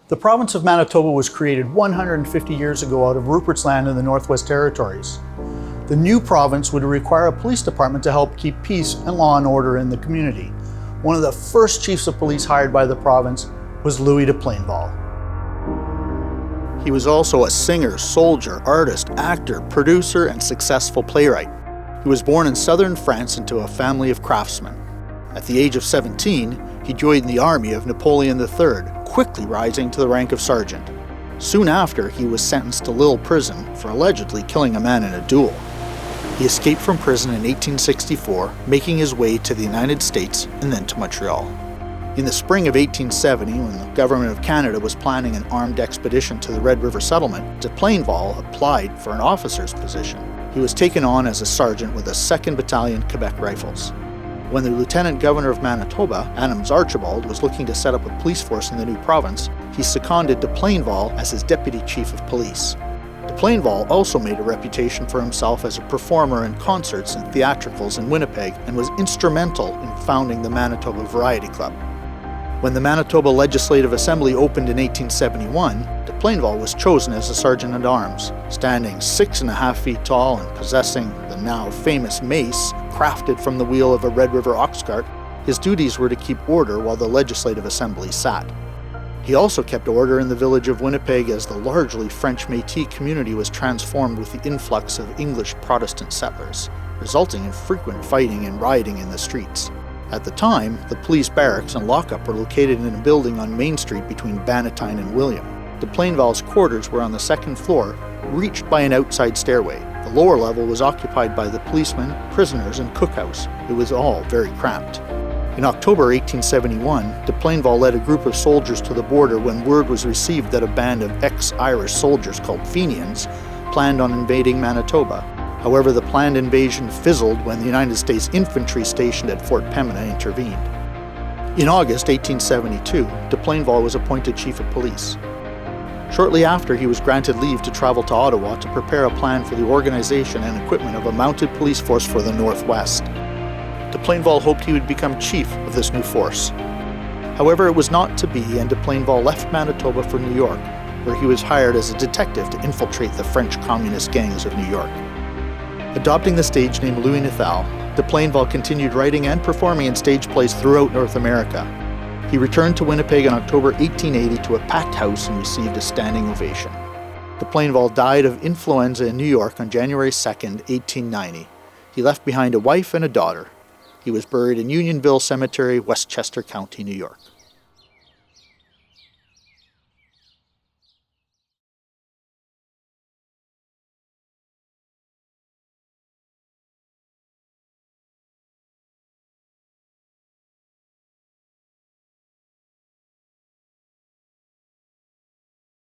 The province of Manitoba was created 150 years ago out of Rupert's Land in the Northwest Territories. The new province would require a police department to help keep peace and law and order in the community. One of the first chiefs of police hired by the province was Louis de Plainval. He was also a singer, soldier, artist, actor, producer, and successful playwright. He was born in southern France into a family of craftsmen. At the age of 17, he joined the army of Napoleon III, quickly rising to the rank of sergeant. Soon after, he was sentenced to LILLE prison for allegedly killing a man in a duel. He escaped from prison in 1864, making his way to the United States and then to Montreal. In the spring of 1870, when the government of Canada was planning an armed expedition to the Red River settlement, de Plainval applied for an officer's position. He was taken on as a sergeant with the 2nd Battalion Quebec Rifles. When the Lieutenant Governor of Manitoba, Adams Archibald, was looking to set up a police force in the new province, he seconded de Plainval as his deputy chief of police. De Plainval also made a reputation for himself as a performer in concerts and theatricals in Winnipeg and was instrumental in founding the Manitoba Variety Club. When the Manitoba Legislative Assembly opened in 1871, de Plainval was chosen as a sergeant-at-arms. Standing 6.5 feet tall and possessing the now famous mace crafted from the wheel of a Red River ox cart, his duties were to keep order while the Legislative Assembly sat. He also kept order in the village of Winnipeg as the largely French Métis community was transformed with the influx of English Protestant settlers, resulting in frequent fighting and rioting in the streets. At the time, the police barracks and lockup were located in a building on Main Street between Bannatyne and William. De Plainval's quarters were on the 2nd floor, reached by an outside stairway. The lower level was occupied by the policemen, prisoners, and cookhouse. It was all very cramped. In October 1871, de Plainval led a group of soldiers to the border when word was received that a band of ex-Irish soldiers called Fenians planned on invading Manitoba. However, the planned invasion fizzled when the United States infantry stationed at Fort Pembina intervened. In August 1872, de Plainval was appointed chief of police. Shortly after, he was granted leave to travel to Ottawa to prepare a plan for the organization and equipment of a mounted police force for the Northwest. De Plainval hoped he would become chief of this new force. However, it was not to be, and de Plainval left Manitoba for New York, where he was hired as a detective to infiltrate the French communist gangs of New York. Adopting the stage name Louis de Plainval, de Plainval continued writing and performing in stage plays throughout North America. He returned to Winnipeg in October 1880 to a packed house and received a standing ovation. De Plainval died of influenza in New York on January 2, 1890. He left behind a wife and a daughter. He was buried in Unionville Cemetery, Westchester County, New York.